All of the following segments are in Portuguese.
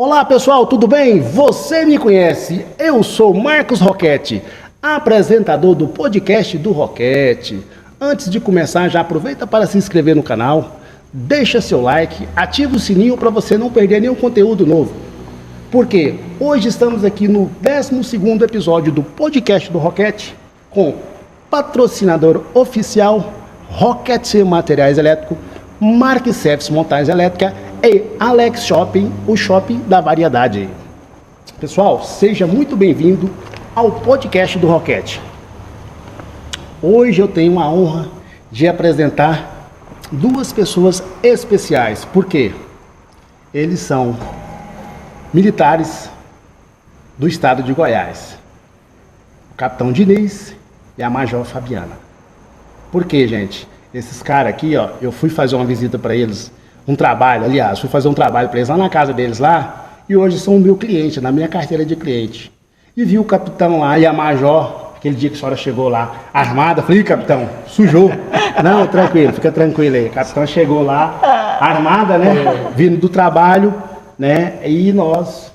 Olá pessoal, tudo bem? Você me conhece? Eu sou Marcos Roquete, apresentador do podcast do Roquete. Antes de começar, já aproveita para se inscrever no canal, deixa seu like, ativa o sininho para você não perder nenhum conteúdo novo. Porque hoje estamos aqui no 12º episódio do podcast do Roquete com patrocinador oficial Roquete Materiais Elétricos, Mark Service Montagens Elétricas e Alex Shopping, o shopping da variedade. Pessoal, seja muito bem-vindo ao podcast do Roquete. Hoje eu tenho a honra de apresentar duas pessoas especiais. Por quê? Eles são militares do estado de Goiás. O capitão Diniz e a major Fabiana. Por quê, gente? Esses caras aqui, ó, eu fui fazer uma visita para eles, fui fazer um trabalho para eles lá na casa deles lá, e hoje são o meu cliente, na minha carteira de cliente. E vi o capitão lá e a major, aquele dia que a senhora chegou lá, armada, falei, capitão, sujou. Não, tranquilo, fica tranquilo aí. A capitã chegou lá, armada, né, vindo do trabalho, né, e nós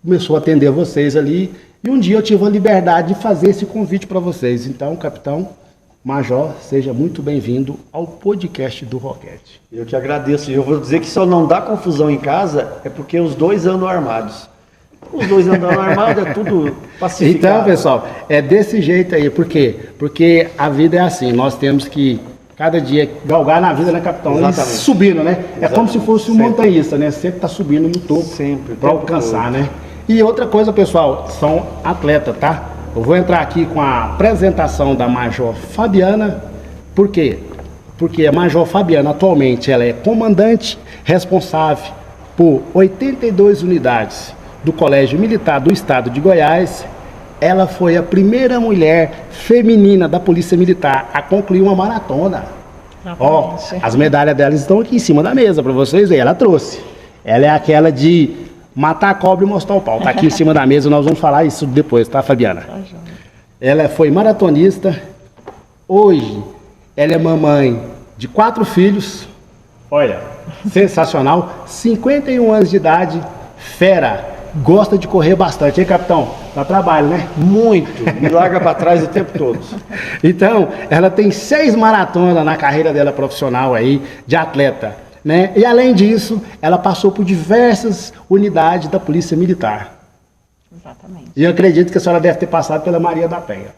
começou a atender vocês ali, e um dia eu tive a liberdade de fazer esse convite para vocês. Então, capitão, major, seja muito bem-vindo ao podcast do Roquete. Eu te agradeço. Eu vou dizer que só não dá confusão em casa é porque os dois andam armados. Os dois andando armados é tudo pacificado. Então, pessoal, é desse jeito aí. Por quê? Porque a vida é assim. Nós temos que, cada dia, galgar na vida, né, capitão? Exatamente. E subindo, né? Exatamente. É como se fosse um montanhista, né? Sempre tá subindo no topo para alcançar, né? E outra coisa, pessoal, são atletas, tá? Eu vou entrar aqui com a apresentação da Major Fabiana. Por quê? Porque a Major Fabiana atualmente ela é comandante responsável por 82 unidades do Colégio Militar do Estado de Goiás. Ela foi a primeira mulher feminina da Polícia Militar a concluir uma maratona. Ó, as medalhas dela estão aqui em cima da mesa para vocês verem. Ela trouxe. Ela é aquela de matar a cobra e mostrar o pau. Tá aqui em cima da mesa, nós vamos falar isso depois, tá, Fabiana? Ela foi maratonista. Hoje, ela é mamãe de 4 filhos. Olha, sensacional. 51 anos de idade, fera. Gosta de correr bastante, hein, capitão? Dá trabalho, né? Muito. Me larga para trás o tempo todo. Então, ela tem 6 maratonas na carreira dela profissional aí, de atleta. Né? E além disso, ela passou por diversas unidades da Polícia Militar. Exatamente. E eu acredito que a senhora deve ter passado pela Maria da Penha.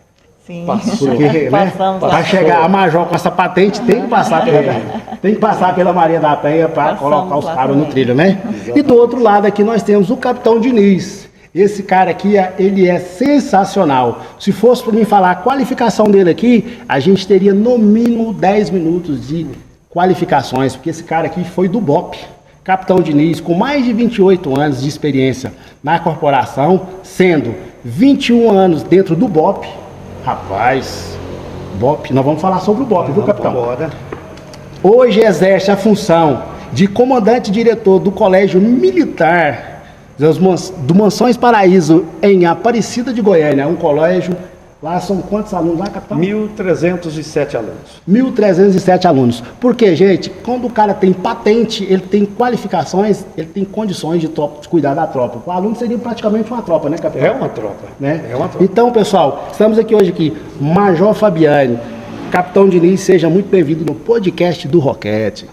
Sim. Passou. Porque, né, para chegar a major com essa patente, tem que passar pela Maria da Penha para colocar os caras no trilho, né? Exatamente. E do outro lado aqui nós temos o capitão Diniz. Esse cara aqui, ele é sensacional. Se fosse para mim falar a qualificação dele aqui, a gente teria no mínimo 10 minutos de qualificações, porque esse cara aqui foi do BOP. Capitão Diniz, com mais de 28 anos de experiência na corporação, sendo 21 anos dentro do BOP. Rapaz, BOP, nós vamos falar sobre o BOP, viu, capitão? Bora. Hoje exerce a função de comandante-diretor do Colégio Militar do Mansões Paraíso, em Aparecida de Goiânia. Um colégio. Lá são quantos alunos lá, capitão? 1.307 alunos. 1.307 alunos. Porque, gente, quando o cara tem patente, ele tem qualificações, ele tem condições de cuidar da tropa. O aluno seria praticamente uma tropa, né, capitão? É uma tropa. Né? É uma tropa. Então, pessoal, estamos aqui hoje aqui, Major Fabiane, capitão Diniz, seja muito bem-vindo no podcast do Roquete.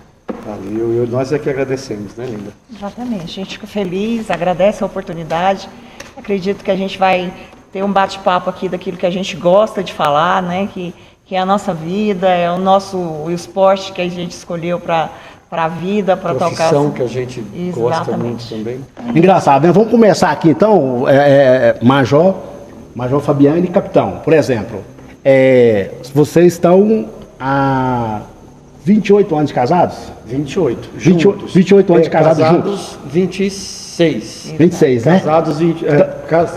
Valeu, nós é que agradecemos, né, linda? Exatamente. A gente fica feliz, agradece a oportunidade. Acredito que a gente vai ter um bate-papo aqui daquilo que a gente gosta de falar, né? Que é a nossa vida, é o esporte que a gente escolheu para a vida, para tocar. Profissão que a gente gosta muito também. Engraçado, né? Vamos começar aqui então, Major Fabiane e Capitão. Por exemplo, vocês estão há 28 anos de casados? 28. 28 anos de casados juntos? 26, né?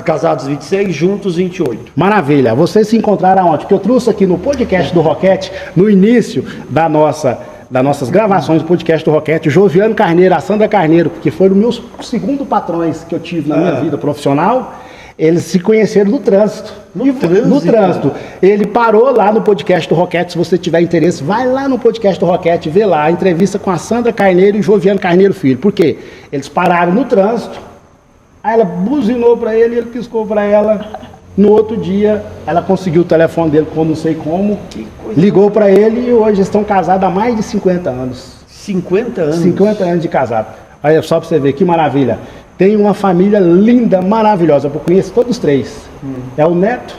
Casados 26, juntos 28. Maravilha. Vocês se encontraram aonde? Porque eu trouxe aqui no podcast do Roquete, no início das nossas gravações do podcast do Roquete, o Joviano Carneiro, a Sandra Carneiro, que foram meus segundo patrões que eu tive na minha vida profissional. Eles se conheceram no trânsito. No trânsito. Ele parou lá no podcast do Roquete. Se você tiver interesse, vai lá no podcast do Roquete, vê lá a entrevista com a Sandra Carneiro e o Joviano Carneiro Filho. Por quê? Eles pararam no trânsito, aí ela buzinou para ele, ele piscou para ela. No outro dia, ela conseguiu o telefone dele, como não sei como, ligou para ele e hoje eles estão casados há mais de 50 anos. 50 anos? 50 anos de casado. Olha só para você ver, que maravilha. Tem uma família linda, maravilhosa. Eu conheço todos os três. É o Neto,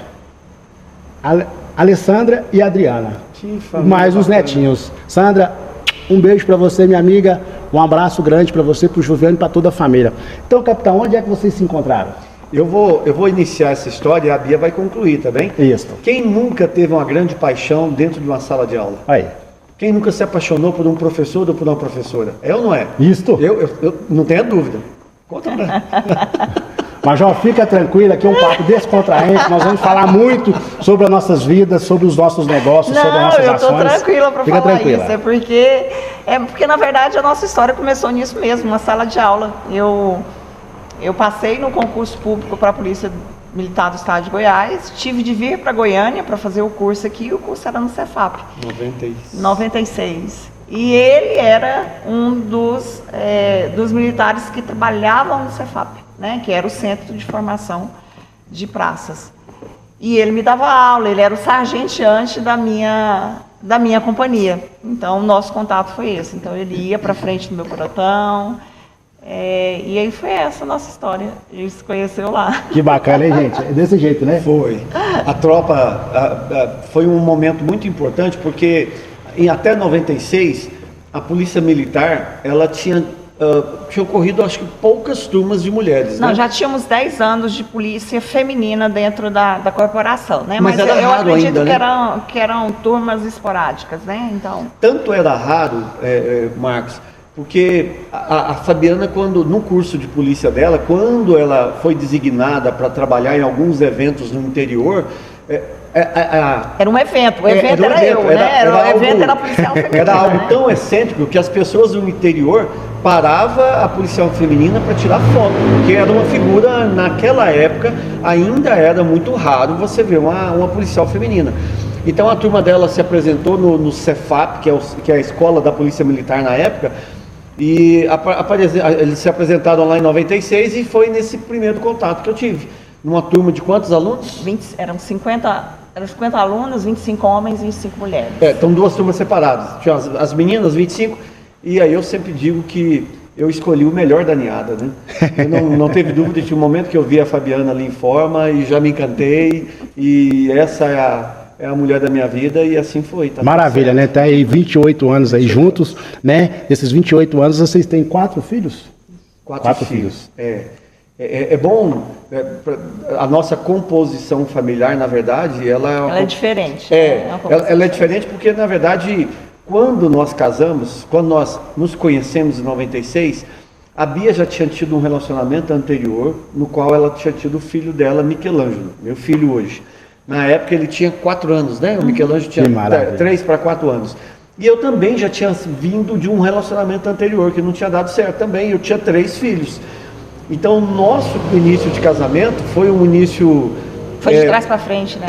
a Alessandra e a Adriana. Mais os netinhos. Sandra, um beijo para você, minha amiga. Um abraço grande para você, para o Juliano e para toda a família. Então, capitão, onde é que vocês se encontraram? Eu vou iniciar essa história e a Bia vai concluir, tá bem? Isso. Quem nunca teve uma grande paixão dentro de uma sala de aula? Aí. Quem nunca se apaixonou por um professor ou por uma professora? É ou não é? Isto. Eu não tenho dúvida. Conta pra Major, fica tranquila, aqui é um papo descontraente, nós vamos falar muito sobre as nossas vidas, sobre os nossos negócios, sobre as nossas ações. Não, eu estou tranquila para falar tranquila. isso, porque na verdade a nossa história começou nisso mesmo, uma sala de aula. Eu passei no concurso público para a Polícia Militar do Estado de Goiás, tive de vir para Goiânia para fazer o curso aqui, o curso era no Cefap. 96. E ele era um dos militares que trabalhavam no Cefap, né, que era o Centro de Formação de Praças. E ele me dava aula, ele era o sargenteante da minha companhia. Então, o nosso contato foi esse. Então, ele ia para frente do meu pelotão. E aí foi essa a nossa história. A gente se conheceu lá. Que bacana, hein, gente? É desse jeito, né? Foi. A tropa foi um momento muito importante, porque até 96, a Polícia Militar, ela tinha ocorrido, acho que, poucas turmas de mulheres. Não, né? já tínhamos 10 anos de polícia feminina dentro da corporação, né? Mas era eu raro acredito ainda, que eram turmas esporádicas, né? Então... Tanto era raro, Marcos, porque a Fabiana, no curso de polícia dela, quando ela foi designada para trabalhar em alguns eventos no interior, era um evento, o evento era eu, né? O evento era policial feminina. Era algo tão excêntrico que as pessoas do interior paravam a policial feminina para tirar foto, porque era uma figura, naquela época, ainda era muito raro você ver uma policial feminina. Então a turma dela se apresentou no Cefap, que é a escola da Polícia Militar na época, e eles se apresentaram lá em 96 e foi nesse primeiro contato que eu tive. Numa turma de quantos alunos? Eram 50 alunos, 25 homens e 25 mulheres. Então duas turmas separadas. Tinha as meninas, 25, e aí eu sempre digo que eu escolhi o melhor da ninhada, né? Eu não teve dúvida, tinha um momento que eu vi a Fabiana ali em forma e já me encantei, e essa é a mulher da minha vida, e assim foi. Tá. Maravilha, né? Tá aí 28 anos aí juntos, né? Nesses 28 anos vocês têm 4 filhos? 4 filhos. É bom, a nossa composição familiar, na verdade, ela é diferente. Ela é diferente porque, na verdade, quando nós casamos, quando nós nos conhecemos em 96, a Bia já tinha tido um relacionamento anterior, no qual ela tinha tido o filho dela, Michelangelo, meu filho hoje. Na época ele tinha 4 anos, né? O Michelangelo tinha 3 para 4 anos. E eu também já tinha vindo de um relacionamento anterior que não tinha dado certo também. Eu tinha 3 filhos. Então o nosso início de casamento foi um início... Foi de trás para frente, né?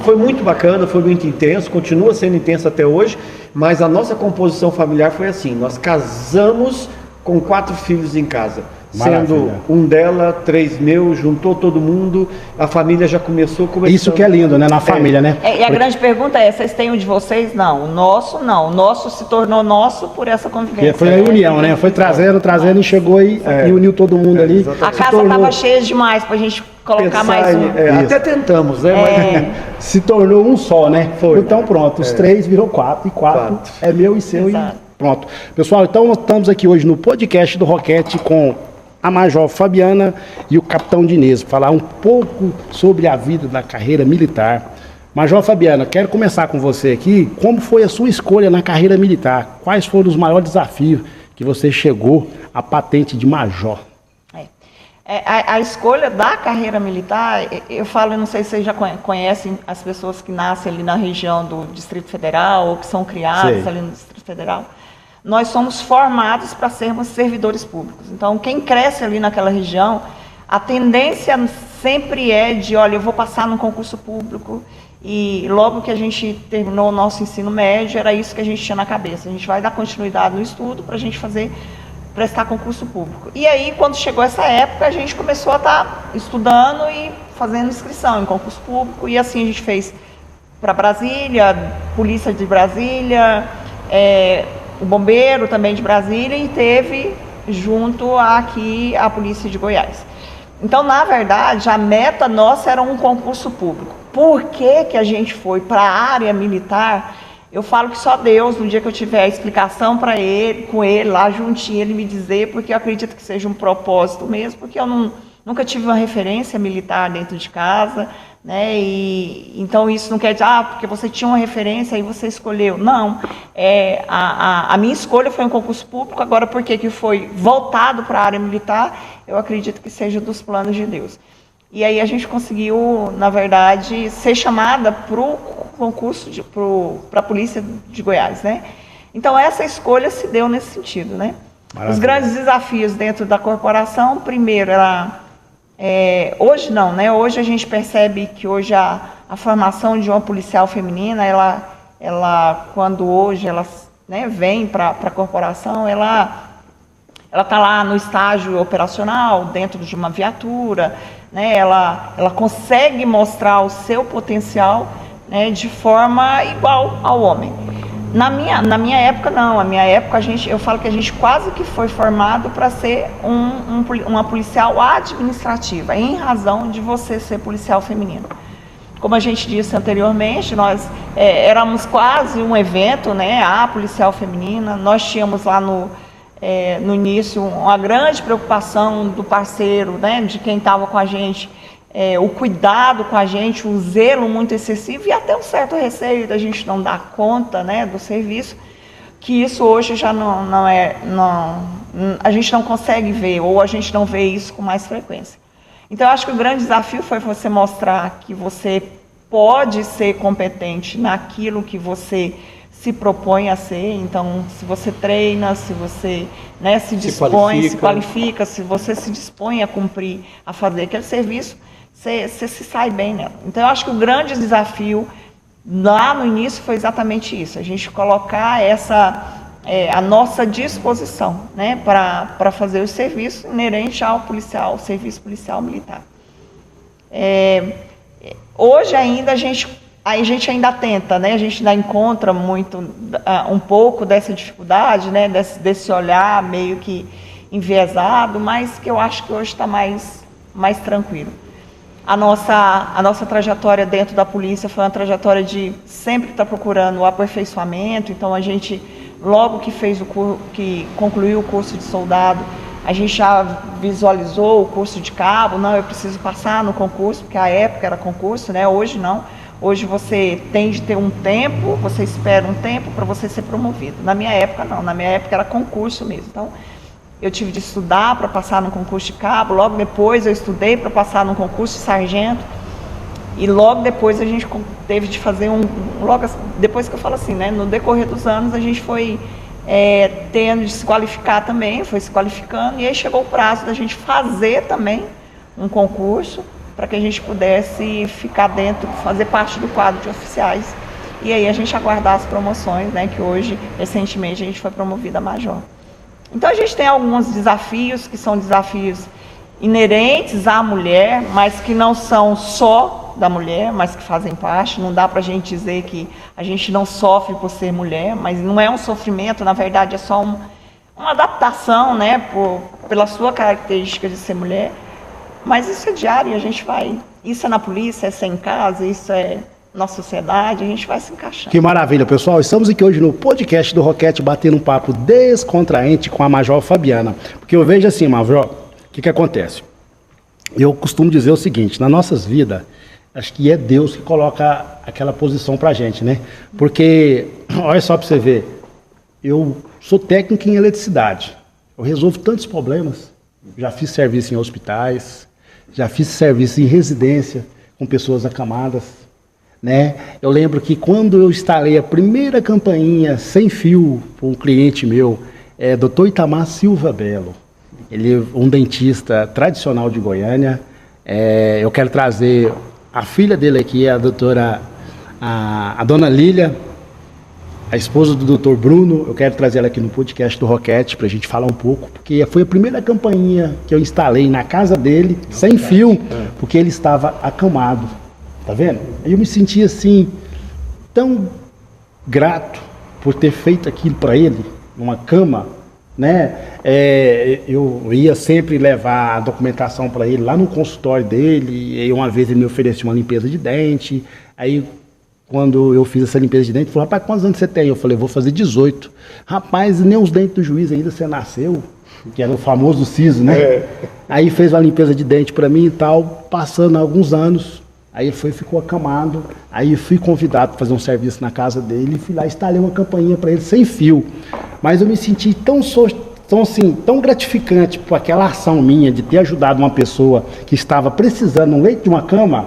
Foi muito bacana, foi muito intenso, continua sendo intenso até hoje, mas a nossa composição familiar foi assim, nós casamos com 4 filhos em casa. Maravilha. Sendo um dela, 3 meus, juntou todo mundo, a família já começou... Isso que é lindo, né? Na família, né? E a grande pergunta é, vocês têm o de vocês? Não. O nosso, não. O nosso se tornou nosso por essa convivência. Foi a união, né? Foi trazendo e chegou e uniu todo mundo ali. A casa estava cheia demais pra gente colocar mais um. Até tentamos, né? Mas se tornou um só, né? Foi. Então pronto, os 3 virou 4 e 4 é meu e seu. Exato. E pronto. Pessoal, então nós estamos aqui hoje no podcast do Roquete com a Major Fabiana e o Capitão Diniz, falar um pouco sobre a vida da carreira militar. Major Fabiana, quero começar com você aqui. Como foi a sua escolha na carreira militar? Quais foram os maiores desafios que você chegou à patente de major? A escolha da carreira militar, eu não sei se vocês já conhecem as pessoas que nascem ali na região do Distrito Federal ou que são criadas ali no Distrito Federal. Nós somos formados para sermos servidores públicos. Então, quem cresce ali naquela região, a tendência sempre é de, olha, eu vou passar num concurso público. E logo que a gente terminou o nosso ensino médio, era isso que a gente tinha na cabeça. A gente vai dar continuidade no estudo para a gente prestar concurso público. E aí, quando chegou essa época, a gente começou a estar estudando e fazendo inscrição em concurso público. E assim a gente fez para Brasília, Polícia de Brasília, o Bombeiro também de Brasília, e teve junto aqui a Polícia de Goiás. Então, na verdade, a meta nossa era um concurso público. Por que que a gente foi para a área militar? Eu falo que só Deus, no dia que eu tiver a explicação para ele, com ele lá juntinho, ele me dizer, porque eu acredito que seja um propósito mesmo, porque eu nunca tive uma referência militar dentro de casa, né? E então isso não quer dizer, porque você tinha uma referência e você escolheu. Não, a minha escolha foi um concurso público. Agora, por que foi voltado para a área militar? Eu acredito que seja dos planos de Deus. E aí a gente conseguiu, na verdade, ser chamada para o concurso, para a Polícia de Goiás, né? Então essa escolha se deu nesse sentido, né? Maravilha. Os grandes desafios dentro da corporação, primeiro, hoje não, né? Hoje a gente percebe que hoje a formação de uma policial feminina, quando hoje ela, né, vem para a corporação, ela está lá no estágio operacional, dentro de uma viatura, né? Ela consegue mostrar o seu potencial, né, de forma igual ao homem. Na minha época, não. Na minha época, eu falo que a gente quase que foi formado para ser uma policial administrativa, em razão de você ser policial feminino. Como a gente disse anteriormente, nós éramos quase um evento, né, a policial feminina. Nós tínhamos lá no início uma grande preocupação do parceiro, né, de quem estava com a gente, o cuidado com a gente, o zelo muito excessivo e até um certo receio da gente não dar conta, né, do serviço, que isso hoje já a gente não consegue ver, ou a gente não vê isso com mais frequência. Então eu acho que o grande desafio foi você mostrar que você pode ser competente naquilo que você se propõe a ser. Então, se você treina, se você, né, se dispõe, se qualifica, se você se dispõe a cumprir, a fazer aquele serviço, você se sai bem nela. Então, eu acho que o grande desafio lá no início foi exatamente isso, a gente colocar a nossa disposição, né, para fazer o serviço inerente ao serviço policial militar. Hoje ainda a gente ainda tenta, né? A gente ainda encontra um pouco dessa dificuldade, né? Desse olhar meio que enviesado, mas que eu acho que hoje está mais tranquilo. A nossa trajetória dentro da polícia foi uma trajetória de sempre estar procurando o aperfeiçoamento. Então a gente, logo que concluiu o curso de soldado, a gente já visualizou o curso de cabo. Não, eu preciso passar no concurso, porque a época era concurso, né? Hoje não. Hoje você tem de ter um tempo, você espera um tempo para você ser promovido. Na minha época não, na minha época era concurso mesmo. Então eu tive de estudar para passar no concurso de cabo, logo depois eu estudei para passar no concurso de sargento, e logo depois a gente teve de fazer logo depois que eu falo assim, né, no decorrer dos anos a gente foi tendo de se qualificar também, foi se qualificando, e aí chegou o prazo da gente fazer também um concurso, para que a gente pudesse ficar dentro, fazer parte do quadro de oficiais, e aí a gente aguardar as promoções, né, que hoje, recentemente, a gente foi promovida a major. Então a gente tem alguns desafios, que são desafios inerentes à mulher, mas que não são só da mulher, mas que fazem parte. Não dá para a gente dizer que a gente não sofre por ser mulher, mas não é um sofrimento, na verdade é só uma adaptação, né, pela sua característica de ser mulher. Mas isso é diário, a gente vai. Isso é na polícia, isso é em casa, isso é na sociedade, a gente vai se encaixando. Que maravilha, pessoal. Estamos aqui hoje no podcast do Roquete, batendo um papo descontraente com a Major Fabiana. Porque eu vejo assim, Major, o que acontece? Eu costumo dizer o seguinte, nas nossas vidas, acho que é Deus que coloca aquela posição pra gente, né? Porque, olha só pra você ver, eu sou técnico em eletricidade, eu resolvo tantos problemas, já fiz serviço em hospitais, já fiz serviço em residência com pessoas acamadas, né? Eu lembro que quando eu instalei a primeira campainha sem fio para um cliente meu, Dr. Itamar Silva Belo, ele é um dentista tradicional de Goiânia, Eu quero trazer a filha dele aqui, a doutora, a dona Lília, a esposa do doutor Bruno. Eu quero trazer ela aqui no podcast do Roquete para a gente falar um pouco, porque foi a primeira campainha que eu instalei na casa dele, sem fio, porque ele estava acamado. Tá vendo? Eu me senti assim, tão grato por ter feito aquilo para ele, numa cama, né? Eu ia sempre levar a documentação para ele lá no consultório dele, e uma vez ele me ofereceu uma limpeza de dente, aí quando eu fiz essa limpeza de dente, ele falou: rapaz, quantos anos você tem? Eu falei: vou fazer 18. Rapaz, nem os dentes do juiz ainda você nasceu, que era o famoso siso, né? Aí fez uma limpeza de dente para mim e tal, passando alguns anos. Aí ele ficou acamado, aí fui convidado para fazer um serviço na casa dele, e fui lá e instalei uma campainha para ele sem fio. Mas eu me senti tão gratificante por aquela ação minha de ter ajudado uma pessoa que estava precisando no leito de uma cama,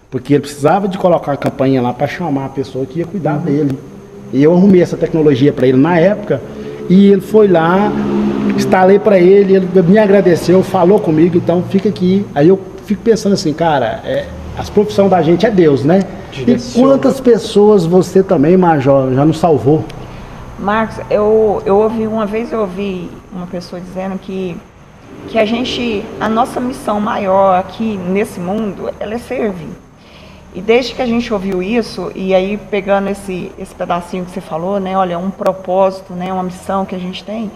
porque ele precisava de colocar a campainha lá para chamar a pessoa que ia cuidar dele. E eu arrumei essa tecnologia para ele na época, e ele foi lá, instalei para ele, ele me agradeceu, falou comigo, então fica aqui. Aí eu fico pensando assim, cara, as profissões da gente é Deus, né? E quantas pessoas você também, Major, já nos salvou? Marcos, eu ouvi uma uma pessoa dizendo que a nossa missão maior aqui nesse mundo, ela é servir. E desde que a gente ouviu isso, e aí pegando esse pedacinho que você falou, né? Olha, um propósito, né? Uma missão que a gente tem.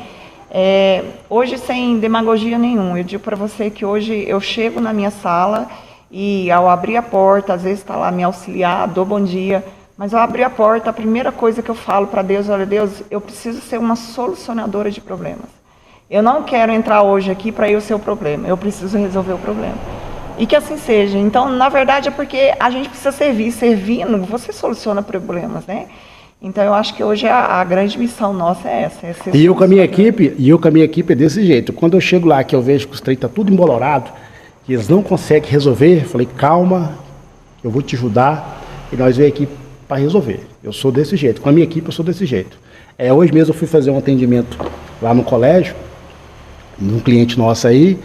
Hoje, sem demagogia nenhuma, eu digo para você que hoje eu chego na minha sala e ao abrir a porta, às vezes está lá me auxiliar, dou bom dia, mas ao abrir a porta, a primeira coisa que eu falo para Deus: olha, Deus, eu preciso ser uma solucionadora de problemas. Eu não quero entrar hoje aqui para eu ser o problema, eu preciso resolver o problema. E que assim seja. Então, na verdade, é porque a gente precisa servir. Servindo, você soluciona problemas, né? Então, eu acho que hoje a grande missão nossa é essa. E eu com a minha equipe é desse jeito. Quando eu chego lá, que eu vejo que os trem tá tudo embolorado, que eles não conseguem resolver, eu falei: calma, eu vou te ajudar, e nós vamos aqui para resolver. Eu sou desse jeito. Com a minha equipe, eu sou desse jeito. Hoje mesmo eu fui fazer um atendimento lá no colégio, um cliente nosso aí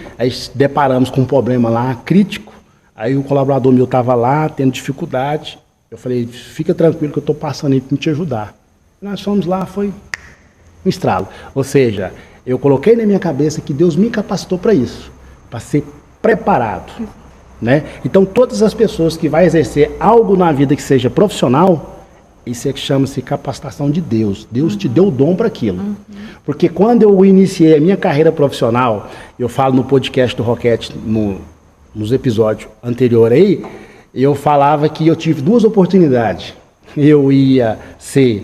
deparamos com um problema lá crítico. Aí o colaborador meu estava lá tendo dificuldade. Eu falei: fica tranquilo que eu estou passando aí para te ajudar. Nós fomos lá, foi um estralo. Ou seja, eu coloquei na minha cabeça que Deus me capacitou para isso, para ser preparado, né? Então, todas as pessoas que vão exercer algo na vida que seja profissional, isso é que chama-se capacitação de Deus. Deus te deu o dom para aquilo. Porque quando eu iniciei a minha carreira profissional, eu falo no podcast do Roquete, nos episódios anteriores aí, eu falava que eu tive duas oportunidades. Eu ia ser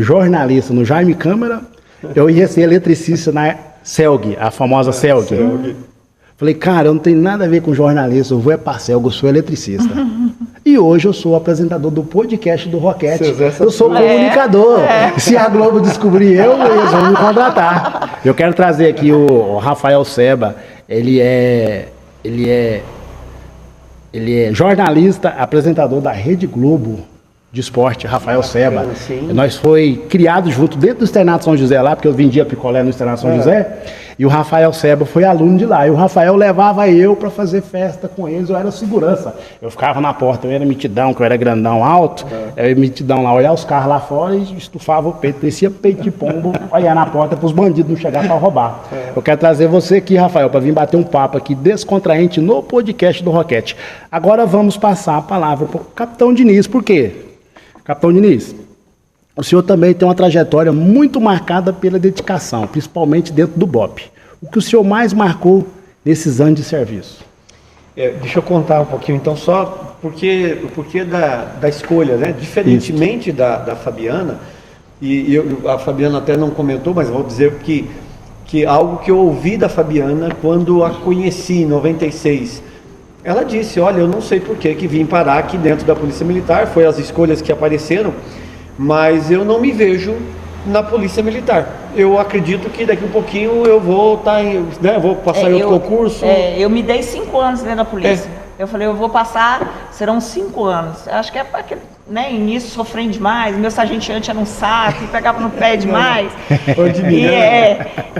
jornalista no Jaime Câmara, eu ia ser eletricista na Celg, a famosa Celg. Falei: cara, eu não tenho nada a ver com jornalista, eu vou para a Celg, eu sou eletricista. E hoje eu sou apresentador do podcast do Roquete. Eu sou comunicador. Se a Globo descobrir eles vão me contratar. Eu quero trazer aqui o Rafael Seba. Ele é jornalista, apresentador da Rede Globo de Esporte, Rafael Seba. Nós foi criado junto dentro do Externato São José lá, porque eu vendia picolé no Externato São José, e o Rafael Seba foi aluno de lá. E o Rafael levava eu para fazer festa com eles, eu era segurança. Eu ficava na porta, eu era mitidão, que eu era grandão, alto, eu era mitidão lá, olhar os carros lá fora e estufava o peito, descia peito de pombo, olhar na porta para os bandidos não chegar para roubar. Eu quero trazer você aqui, Rafael, para vir bater um papo aqui descontraente no podcast do Roquete. Agora vamos passar a palavra para o Capitão Diniz. Por quê? Capitão Diniz, o senhor também tem uma trajetória muito marcada pela dedicação, principalmente dentro do BOPE. O que o senhor mais marcou nesses anos de serviço? Deixa eu contar um pouquinho, então, só o porquê da escolha, né? Diferentemente da Fabiana, a Fabiana até não comentou, mas vou dizer que algo que eu ouvi da Fabiana quando a conheci em 96. Ela disse: olha, eu não sei por que vim parar aqui dentro da Polícia Militar, foi as escolhas que apareceram, mas eu não me vejo na Polícia Militar. Eu acredito que daqui um pouquinho eu vou vou passar em outro concurso. Eu me dei 5 anos dentro da polícia. Eu falei: eu vou passar, serão 5 anos. Acho que é né, início sofrendo demais, meu sargenteante era um saco, pegava no pé demais.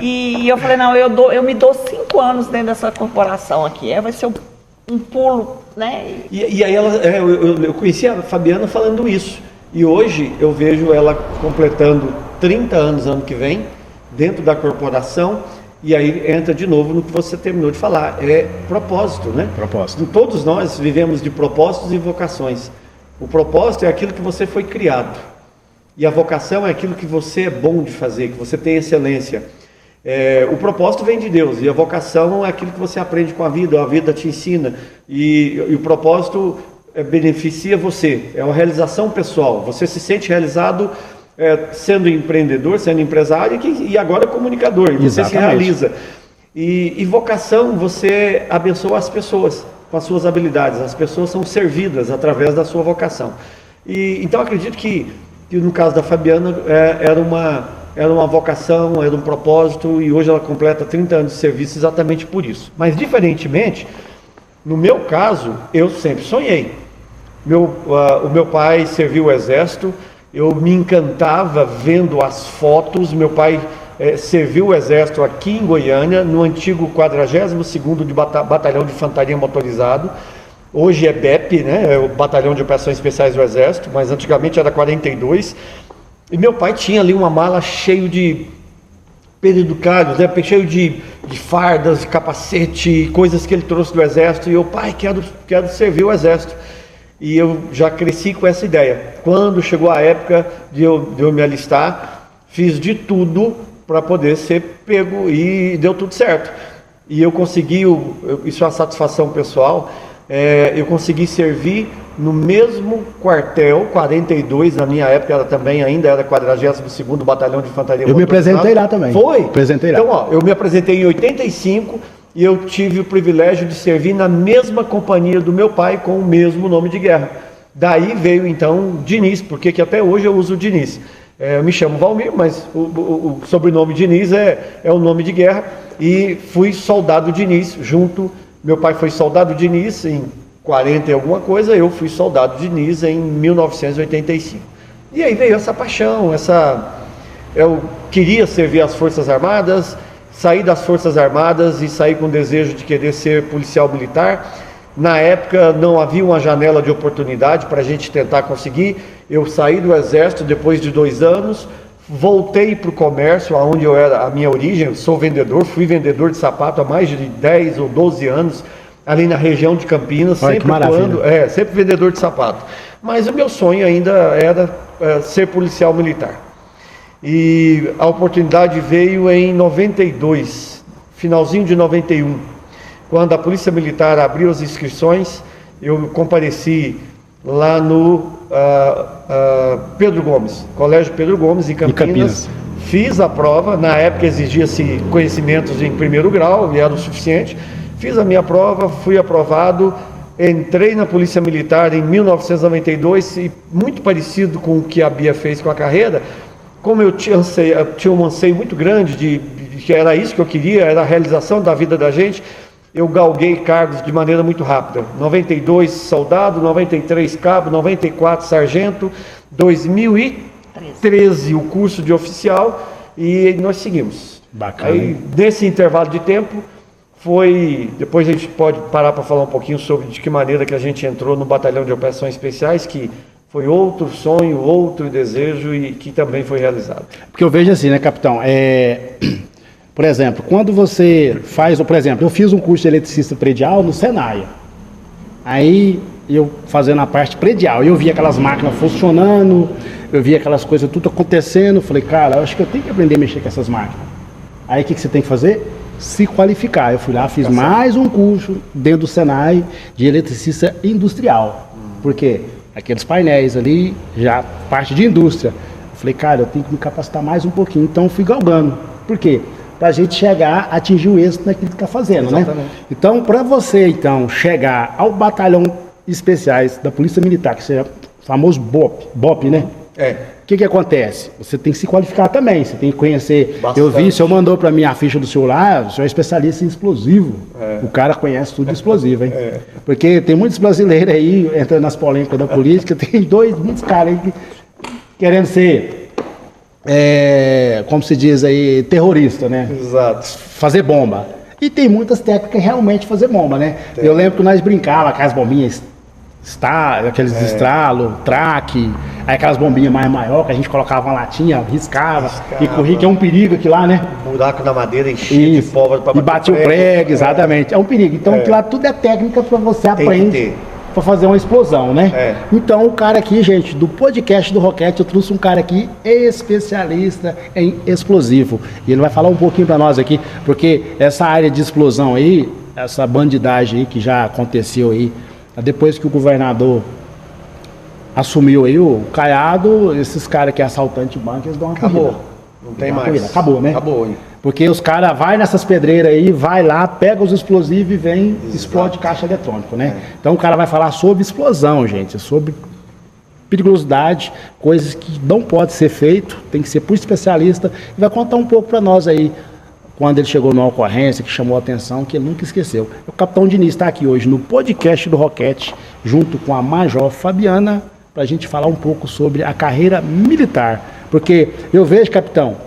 E eu falei, não, eu me dou 5 anos dentro dessa corporação aqui, vai ser um pulo, né? E aí eu conheci a Fabiana falando isso, e hoje eu vejo ela completando 30 anos ano que vem, dentro da corporação, e aí entra de novo no que você terminou de falar, é propósito, né? Propósito. Todos nós vivemos de propósitos e vocações. O propósito é aquilo que você foi criado, e a vocação é aquilo que você é bom de fazer, que você tem excelência. O propósito vem de Deus, e a vocação é aquilo que você aprende com a vida te ensina, e o propósito beneficia você, é uma realização pessoal, você se sente realizado sendo empreendedor, sendo empresário e agora comunicador, e você se realiza. E vocação, você abençoa as pessoas com as suas habilidades, as pessoas são servidas através da sua vocação. Então acredito que no caso da Fabiana era uma vocação, era um propósito, e hoje ela completa 30 anos de serviço exatamente por isso. Mas diferentemente, no meu caso, eu sempre sonhei. O meu pai serviu o exército, eu me encantava vendo as fotos. Meu pai serviu o exército aqui em Goiânia, no antigo 42º Batalhão de Infantaria Motorizado. Hoje é BEP, né? É o Batalhão de Operações Especiais do Exército, mas antigamente era 42. E meu pai tinha ali uma mala cheio de periducários, né? Cheio de fardas, de capacete, coisas que ele trouxe do Exército. E eu, pai, quero servir o Exército. E eu já cresci com essa ideia. Quando chegou a época de eu me alistar, fiz de tudo para poder ser pego, e deu tudo certo. E eu consegui, isso é uma satisfação pessoal, eu consegui servir no mesmo quartel, 42, na minha época ainda era 42º Batalhão de Infantaria Motorizada. Eu me apresentei lá também. Foi? Apresentei lá. Então, eu me apresentei em 85, e eu tive o privilégio de servir na mesma companhia do meu pai, com o mesmo nome de guerra. Daí veio então Diniz, porque que até hoje eu uso Diniz. Eu me chamo Valmir, mas o sobrenome Diniz é o nome de guerra, e fui soldado Diniz junto. Meu pai foi soldado Diniz em 40 e alguma coisa, eu fui soldado Diniz em 1985. E aí veio essa paixão, eu queria servir as Forças Armadas, saí das Forças Armadas e saí com o desejo de querer ser policial militar. Na época não havia uma janela de oportunidade para a gente tentar conseguir. Eu saí do Exército depois de 2 anos, voltei para o comércio, onde eu era a minha origem. Eu sou vendedor, fui vendedor de sapato há mais de 10 ou 12 anos, ali na região de Campinas. Olha, sempre vendedor de sapato. Mas o meu sonho ainda era ser policial militar. E a oportunidade veio em 92, finalzinho de 91, quando a Polícia Militar abriu as inscrições. Eu compareci lá no Pedro Gomes, Colégio Pedro Gomes, em Campinas. Fiz a prova, na época exigia-se conhecimentos em 1º grau, e era o suficiente. Fiz a minha prova, fui aprovado, entrei na Polícia Militar em 1992, e muito parecido com o que a Bia fez com a carreira. Como eu tinha um anseio muito grande de que era isso que eu queria, era a realização da vida da gente, eu galguei cargos de maneira muito rápida. 92 soldado, 93 cabo, 94 sargento, 2013 o curso de oficial, e nós seguimos. Bacana. Aí, nesse intervalo de tempo, depois a gente pode parar para falar um pouquinho sobre de que maneira que a gente entrou no Batalhão de Operações Especiais, que foi outro sonho, outro desejo, e que também foi realizado. Porque eu vejo assim, né, capitão? Por exemplo, quando você faz, por exemplo, eu fiz um curso de eletricista predial no Senai. Aí eu fazendo a parte predial, eu via aquelas máquinas funcionando, eu via aquelas coisas tudo acontecendo. Eu falei, cara, eu acho que eu tenho que aprender a mexer com essas máquinas. Aí o que você tem que fazer? Se qualificar. Eu fui lá, fiz mais um curso dentro do Senai de eletricista industrial. Por quê? Aqueles painéis ali, já parte de indústria. Eu falei, cara, eu tenho que me capacitar mais um pouquinho. Então fui galgando. Por quê? Para a gente chegar, atingir o êxito naquilo que está fazendo, exatamente, né? Então, para você, então, chegar ao Batalhão Especiais da Polícia Militar, que seja o famoso BOP, né? O que acontece? Você tem que se qualificar também, você tem que conhecer. Bastante. Eu vi, o senhor mandou para mim a ficha do celular, o senhor é especialista em explosivo. O cara conhece tudo de explosivo, hein? Porque tem muitos brasileiros aí, entrando nas polêmicas da política, tem muitos caras aí que, querendo ser, como se diz aí, terrorista, né? Exato. Fazer bomba. E tem muitas técnicas realmente fazer bomba, né? Eu lembro que nós brincávamos com as bombinhas, aqueles estralos, traque, aí aquelas bombinhas mais maiores que a gente colocava uma latinha, riscava e corria, que é um perigo aqui lá, né? Buraco na madeira enchia de pólvora para e batia o prego, exatamente. É um perigo. Então, que lá tudo é técnica para você aprender para fazer uma explosão, né? Então, o cara aqui, gente, do podcast do Roquete, eu trouxe um cara aqui especialista em explosivo. E ele vai falar um pouquinho para nós aqui, porque essa área de explosão aí, essa bandidagem aí que já aconteceu aí, depois que o governador assumiu aí o Caiado, esses caras que é assaltante de banco, eles dão uma corrida. Não tem mais. Acabou, né? Acabou, hein? Porque os caras vai nessas pedreiras aí, vai lá, pega os explosivos e vem, explode caixa eletrônico, né? Então o cara vai falar sobre explosão, gente, sobre periculosidade, coisas que não pode ser feito, tem que ser por especialista, e vai contar um pouco para nós aí, quando ele chegou numa ocorrência que chamou a atenção, que ele nunca esqueceu. O Capitão Diniz está aqui hoje no podcast do Roquete, junto com a Major Fabiana, para a gente falar um pouco sobre a carreira militar. Porque eu vejo, capitão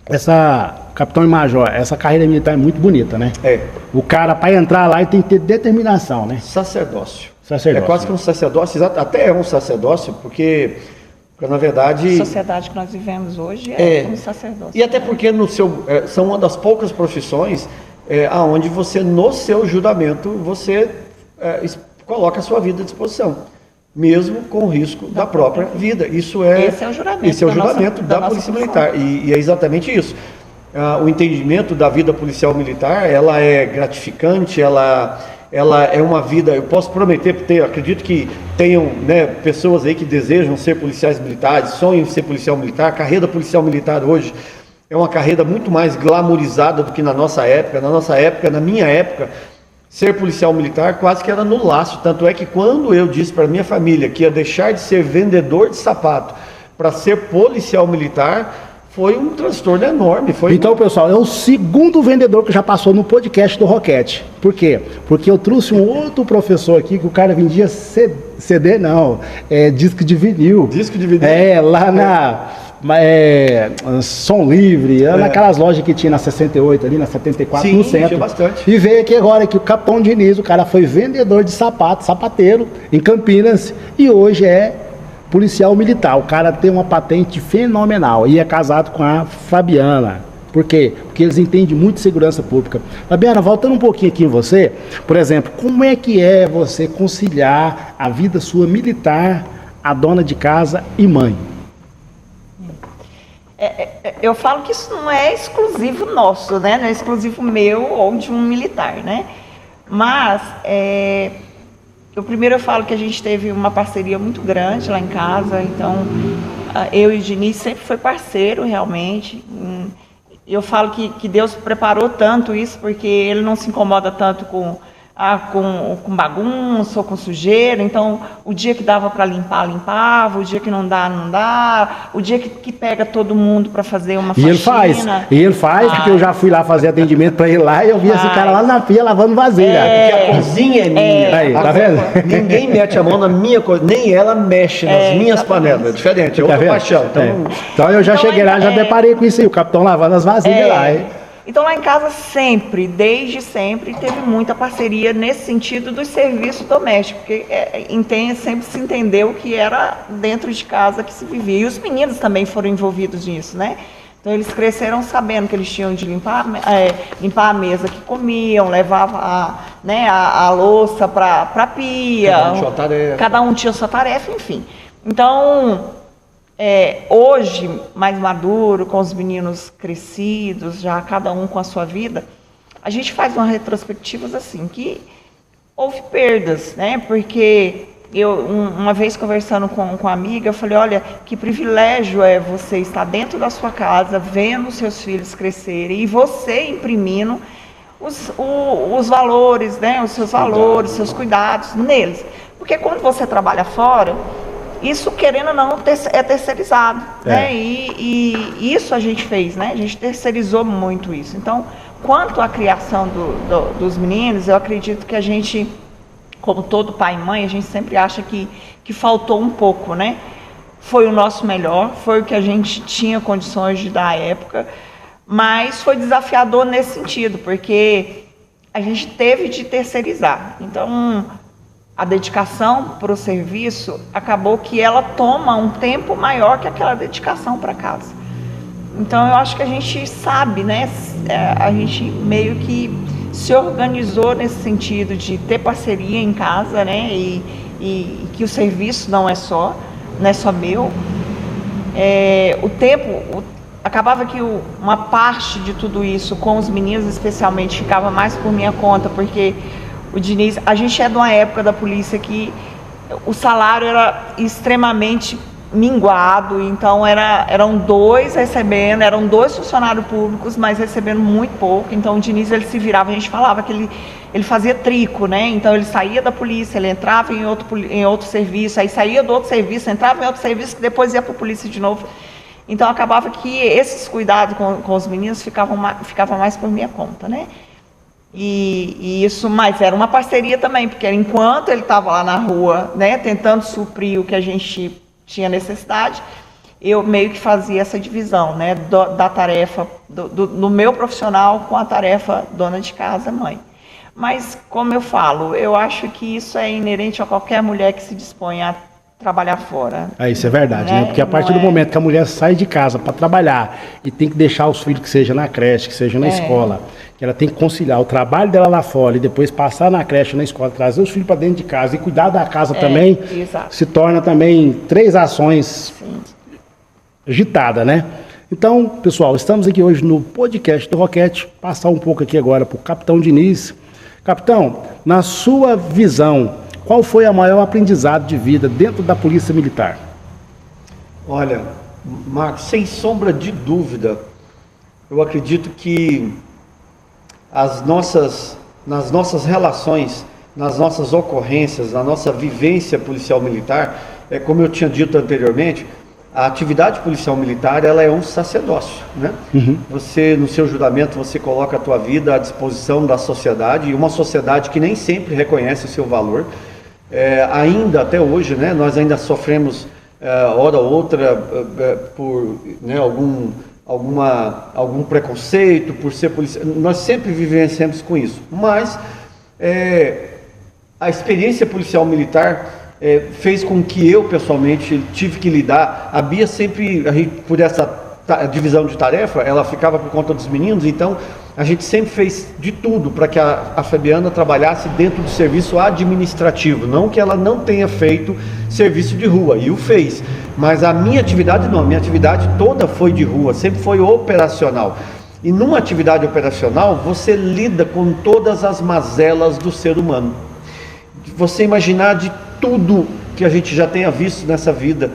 e major, essa carreira militar é muito bonita, né? O cara, para entrar lá, ele tem que ter determinação, né? Sacerdócio. É quase que um sacerdócio, até é um sacerdócio, porque na verdade... A sociedade que nós vivemos hoje é um sacerdócio. E até porque são uma das poucas profissões onde você, no seu juramento, você coloca a sua vida à disposição, mesmo com o risco da própria vida. Esse é o juramento da Polícia Militar. E é exatamente isso. O entendimento da vida policial militar, ela é gratificante, ela é uma vida, eu posso prometer, porque acredito que tenham pessoas aí que desejam ser policiais militares, sonham em ser policial militar. A carreira policial militar hoje é uma carreira muito mais glamourizada do que na nossa época. Na minha época, ser policial militar quase que era no laço. Tanto é que quando eu disse para minha família que ia deixar de ser vendedor de sapato para ser policial militar, foi um transtorno enorme. Então, pessoal, é o segundo vendedor que já passou no podcast do Roquete. Por quê? Porque eu trouxe um outro professor aqui que o cara vendia CD, não, disco de vinil. Disco de vinil? Lá na Som Livre, naquelas lojas que tinha na 68 ali, na 74, no centro. Tinha bastante. E veio aqui agora que o Capitão Diniz, o cara foi vendedor de sapato, sapateiro, em Campinas, e hoje é policial militar. O cara tem uma patente fenomenal e é casado com a Fabiana. Por quê? Porque eles entendem muito de segurança pública. Fabiana, voltando um pouquinho aqui em você, por exemplo, como é que é você conciliar a vida sua militar, a dona de casa e mãe? Eu falo que isso não é exclusivo nosso, né? Não é exclusivo meu ou de um militar, né? Mas eu falo que a gente teve uma parceria muito grande lá em casa, então eu e o Diniz sempre foi parceiro realmente. Eu falo que Deus preparou tanto isso, porque ele não se incomoda tanto com bagunça ou com sujeira. Então o dia que dava para limpar, limpava, o dia que não dá, o dia que pega todo mundo para fazer uma faxina. E ele faz, porque eu já fui lá fazer atendimento para ele lá e eu vi esse cara lá na pia lavando vasilha. Porque a cozinha é minha. Aí, tá vendo? Ninguém mete a mão na minha coisa, nem ela mexe nas minhas panelas. É diferente, é outra paixão. Então eu já cheguei lá, já deparei com isso aí, o capitão lavando as vasilhas lá. Então lá em casa sempre, desde sempre, teve muita parceria nesse sentido do serviço doméstico, porque sempre se entendeu que era dentro de casa que se vivia. E os meninos também foram envolvidos nisso, né? Então eles cresceram sabendo que eles tinham de limpar a mesa que comiam, levava a louça para a pia. Cada um tinha sua tarefa, enfim. Então... hoje, mais maduro, com os meninos crescidos, já cada um com a sua vida, a gente faz umas retrospectivas assim, que houve perdas, né? Porque uma vez conversando com uma amiga, eu falei, olha, que privilégio é você estar dentro da sua casa, vendo os seus filhos crescerem e você imprimindo os valores, né? Os seus valores, seus cuidados neles. Porque quando você trabalha fora, isso, querendo ou não, é terceirizado, né? E isso a gente fez, né? A gente terceirizou muito isso. Então, quanto à criação dos meninos, eu acredito que a gente, como todo pai e mãe, a gente sempre acha que faltou um pouco, né? Foi o nosso melhor, foi o que a gente tinha condições de dar à época, mas foi desafiador nesse sentido, porque a gente teve de terceirizar. Então, a dedicação para o serviço acabou que ela toma um tempo maior que aquela dedicação para casa. Então eu acho que a gente sabe, né? A gente meio que se organizou nesse sentido de ter parceria em casa, né? E que o serviço não é só meu. O tempo, acabava que uma parte de tudo isso com os meninos especialmente ficava mais por minha conta, porque o Diniz, a gente é de uma época da polícia que o salário era extremamente minguado, então eram dois funcionários públicos, mas recebendo muito pouco. Então o Diniz, ele se virava, a gente falava que ele fazia trico, né? Então ele saía da polícia, ele entrava em outro serviço, aí saía do outro serviço, entrava em outro serviço, que depois ia para a polícia de novo. Então acabava que esses cuidados com os meninos ficavam mais por minha conta, né? E isso, mas era uma parceria também, porque enquanto ele estava lá na rua, né, tentando suprir o que a gente tinha necessidade, eu meio que fazia essa divisão, né, da tarefa do meu profissional com a tarefa dona de casa, mãe. Mas, como eu falo, eu acho que isso é inerente a qualquer mulher que se dispõe a trabalhar fora. Isso é verdade, né? Porque a partir do momento que a mulher sai de casa para trabalhar e tem que deixar os filhos, que seja na creche, que seja na escola, que ela tem que conciliar o trabalho dela lá fora e depois passar na creche, na escola, trazer os filhos para dentro de casa e cuidar da casa também, se torna também 3 ações agitadas, né? Então, pessoal, estamos aqui hoje no podcast do Roquete, passar um pouco aqui agora para o Capitão Diniz. Capitão, na sua visão, qual foi o maior aprendizado de vida dentro da Polícia Militar? Olha, Marcos, sem sombra de dúvida, eu acredito que nas nossas relações, nas nossas ocorrências, na nossa vivência policial militar, como eu tinha dito anteriormente, a atividade policial militar, ela é um sacerdócio, né? Você, no seu juramento, você coloca a tua vida à disposição da sociedade, e uma sociedade que nem sempre reconhece o seu valor. Ainda até hoje, né, nós ainda sofremos hora ou outra por, né, algum preconceito por ser policial. Nós sempre vivenciamos com isso, mas a experiência policial militar fez com que eu pessoalmente tive que lidar. A Bia sempre, por essa divisão de tarefa, ela ficava por conta dos meninos, então a gente sempre fez de tudo para que a Fabiana trabalhasse dentro do serviço administrativo, não que ela não tenha feito serviço de rua, e o fez, mas a minha atividade não, a minha atividade toda foi de rua, sempre foi operacional. E numa atividade operacional, você lida com todas as mazelas do ser humano. Você imaginar de tudo que a gente já tenha visto nessa vida,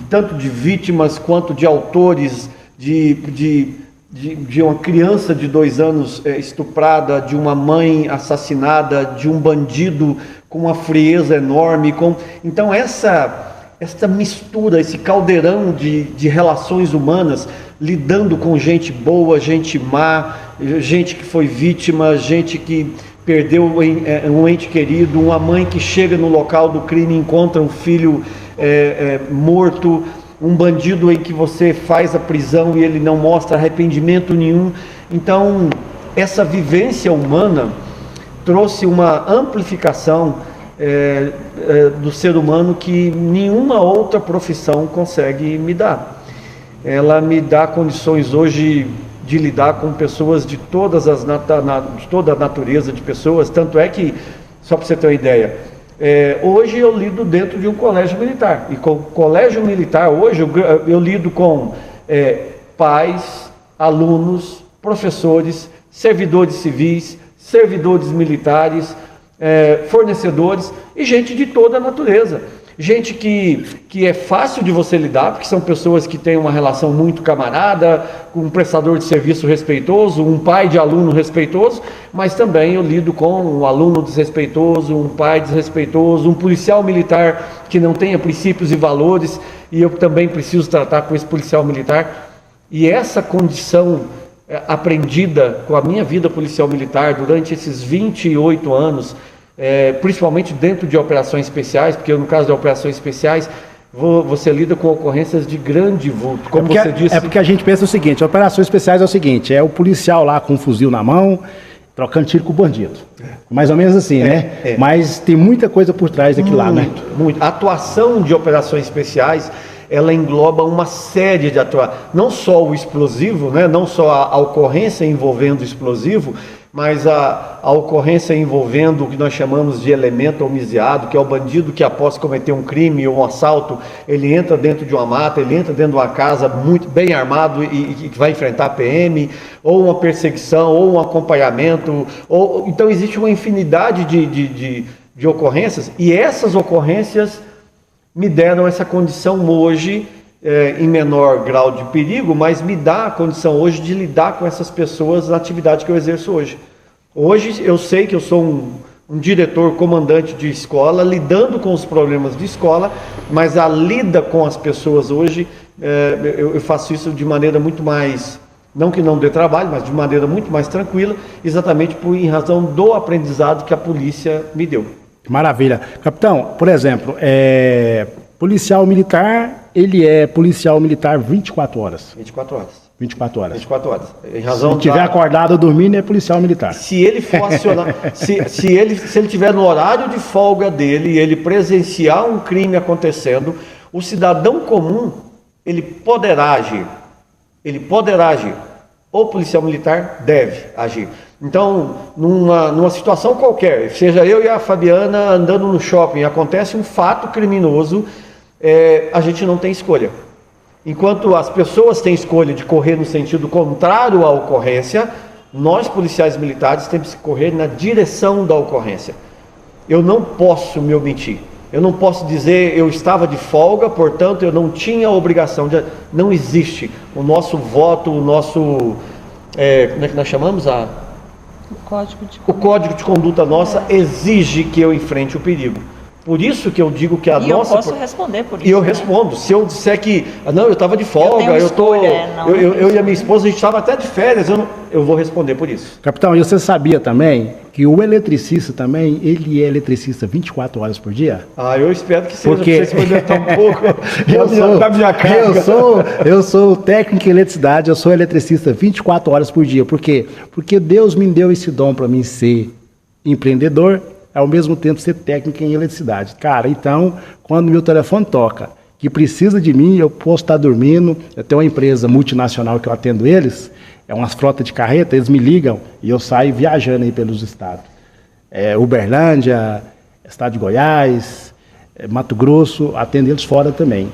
tanto de vítimas quanto de autores, de uma criança de 2 anos estuprada, de uma mãe assassinada, de um bandido com uma frieza enorme. Então essa mistura, esse caldeirão de relações humanas, lidando com gente boa, gente má, gente que foi vítima, gente que perdeu um ente querido, uma mãe que chega no local do crime e encontra um filho morto, um bandido em que você faz a prisão e ele não mostra arrependimento nenhum. Então, essa vivência humana trouxe uma amplificação do ser humano que nenhuma outra profissão consegue me dar. Ela me dá condições hoje de lidar com pessoas de toda a natureza de pessoas, tanto é que, só para você ter uma ideia, hoje eu lido dentro de um colégio militar, e com o colégio militar hoje eu lido com pais, alunos, professores, servidores civis, servidores militares, fornecedores e gente de toda a natureza. gente que é fácil de você lidar, porque são pessoas que têm uma relação muito camarada, com um prestador de serviço respeitoso, um pai de aluno respeitoso, mas também eu lido com um aluno desrespeitoso, um pai desrespeitoso, um policial militar que não tenha princípios e valores, e eu também preciso tratar com esse policial militar. E essa condição aprendida com a minha vida policial militar durante esses 28 anos, principalmente dentro de operações especiais, porque no caso de operações especiais, você lida com ocorrências de grande vulto, como você disse. É porque a gente pensa o seguinte, operações especiais é o seguinte, é o policial lá com um fuzil na mão, trocando tiro com o bandido. Mais ou menos assim, né? Mas tem muita coisa por trás daquilo lá, né? Muito. A atuação de operações especiais, ela engloba uma série de atuações, não só o explosivo, né? Não só a ocorrência envolvendo o explosivo, mas a ocorrência envolvendo o que nós chamamos de elemento homicidiado, que é o bandido que após cometer um crime ou um assalto, ele entra dentro de uma mata, ele entra dentro de uma casa muito bem armado e vai enfrentar a PM, ou uma perseguição, ou um acompanhamento, então existe uma infinidade de ocorrências, e essas ocorrências me deram essa condição hoje, em menor grau de perigo, mas me dá a condição hoje de lidar com essas pessoas na atividade que eu exerço hoje. Hoje eu sei que eu sou um diretor, comandante de escola, lidando com os problemas de escola, mas a lida com as pessoas hoje, eu faço isso de maneira muito mais, não que não dê trabalho, mas de maneira muito mais tranquila, exatamente em razão do aprendizado que a polícia me deu. Maravilha. Capitão, por exemplo, policial militar, ele é policial militar 24 horas. 24 horas. 24 horas. 24 horas. Em razão se tiver acordado ou dormindo, é policial militar. Se ele for acionar, se ele tiver no horário de folga dele e ele presenciar um crime acontecendo, o cidadão comum, ele poderá agir. Ele poderá agir. O policial militar deve agir. Então, numa situação qualquer, seja eu e a Fabiana andando no shopping, acontece um fato criminoso, a gente não tem escolha. Enquanto as pessoas têm escolha de correr no sentido contrário à ocorrência, nós, policiais militares, temos que correr na direção da ocorrência. Eu não posso me omitir. Eu não posso dizer eu estava de folga, portanto eu não tinha a obrigação de... Não existe. O nosso voto, o nosso... como é que nós chamamos? O código de conduta nossa exige que eu enfrente o perigo. Por isso que eu digo que a nossa... eu posso responder por isso. E eu respondo. Se eu disser que, não, eu estava de folga, eu e a minha esposa, a gente estava até de férias, eu vou responder por isso. Capitão, e você sabia também que o eletricista também, ele é eletricista 24 horas por dia? Eu espero que seja, porque se aumentar um pouco minha carga. Eu sou técnico em eletricidade, eu sou eletricista 24 horas por dia. Por quê? Porque Deus me deu esse dom para mim ser empreendedor, ao mesmo tempo ser técnico em eletricidade. Cara, então, quando meu telefone toca, que precisa de mim, eu posso estar dormindo, eu tenho uma empresa multinacional que eu atendo eles, é umas frotas de carreta, eles me ligam e eu saio viajando aí pelos estados. Uberlândia, estado de Goiás, Mato Grosso, atendo eles fora também.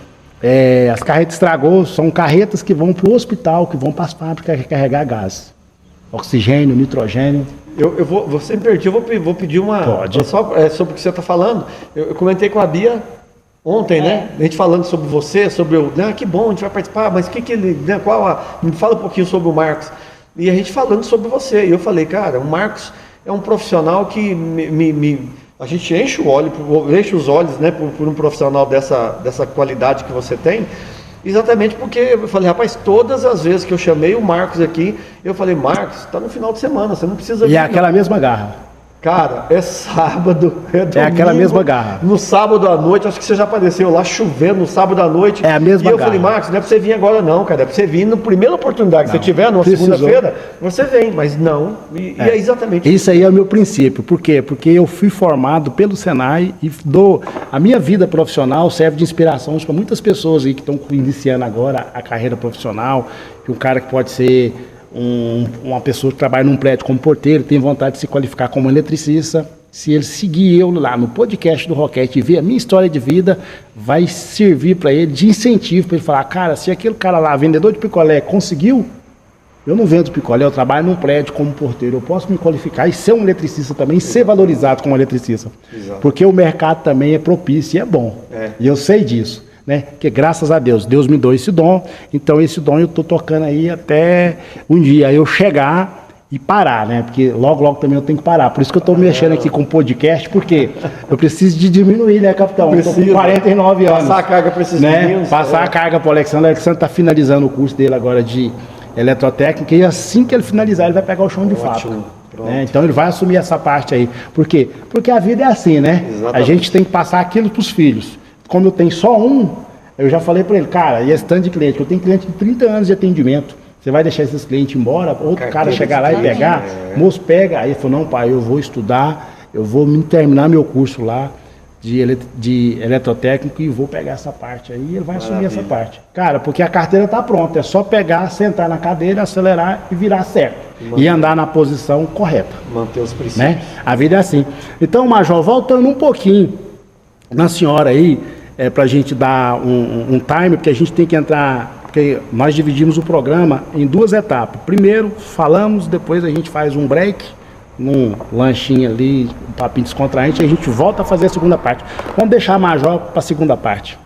As carretas estragou, são carretas que vão para o hospital, que vão para as fábricas recarregar gás, oxigênio, nitrogênio. Você me perdi, eu vou pedir uma... Pode. Sobre o que você está falando. Eu comentei com a Bia ontem, né? A gente falando sobre você, sobre o... que bom, a gente vai participar, mas o que ele... me fala um pouquinho sobre o Marcos. E a gente falando sobre você. E eu falei, cara, o Marcos é um profissional que a gente enche os olhos, né, por um profissional dessa qualidade que você tem. Exatamente porque eu falei, rapaz, todas as vezes que eu chamei o Marcos aqui, eu falei, Marcos, está no final de semana, você não precisa vir. E é aquela mesma garra. Cara, é sábado, domingo, aquela mesma garra. No sábado à noite, acho que você já apareceu lá chovendo no sábado à noite. É a mesma garra. E eu falei, Marcos, não é para você vir agora não, cara, é para você vir na primeira oportunidade que você tiver, numa segunda-feira, você vem, mas não, e é exatamente isso. Isso aí é o meu princípio, por quê? Porque eu fui formado pelo Senai e a minha vida profissional serve de inspiração para muitas pessoas aí que estão iniciando agora a carreira profissional, que um cara que pode ser... uma pessoa que trabalha num prédio como porteiro, tem vontade de se qualificar como eletricista, se ele seguir eu lá no podcast do Roquete e ver a minha história de vida, vai servir para ele de incentivo, para ele falar, cara, se aquele cara lá, vendedor de picolé, conseguiu, Eu não vendo picolé, eu trabalho num prédio como porteiro. Eu posso me qualificar e ser um eletricista também, ser valorizado como eletricista. Exato. Porque o mercado também é propício e é bom. E eu sei disso, né? Porque graças a Deus, Deus me deu esse dom. Então esse dom eu tô tocando aí até um dia eu chegar e parar, né? Porque logo também eu tenho que parar. Por isso que eu tô mexendo aqui com podcast, porque eu preciso de diminuir, né, capitão? Eu tô com 49 anos. Passar a carga para esses né? meninos. Passar a carga para o Alexandre. O Alexandre tá finalizando o curso dele agora de eletrotécnica, e assim que ele finalizar, ele vai pegar o chão de fábrica. Né? Então ele vai assumir essa parte aí. Por quê? Porque a vida é assim, né? Exatamente. A gente tem que passar aquilo para os filhos. Como eu tenho só um, eu já falei para ele, cara, e esse tanto de cliente, eu tenho cliente de 30 anos de atendimento. Você vai deixar esses clientes embora, outro cara chegar lá e pegar, moço, pega. Aí ele falou, não, pai, eu vou estudar, eu vou terminar meu curso lá de eletrotécnico e vou pegar essa parte aí, ele vai assumir essa parte. Cara, porque a carteira tá pronta, é só pegar, sentar na cadeira, acelerar e virar certo. E andar na posição correta. Manter os princípios. Né? A vida é assim. Então, Major, voltando um pouquinho na senhora aí, pra gente dar um time, porque a gente tem que entrar, porque nós dividimos o programa em 2 etapas. Primeiro, falamos, depois a gente faz um break, num lanchinho ali, um papinho descontraente, e a gente volta a fazer a segunda parte. Vamos deixar a Major para a segunda parte.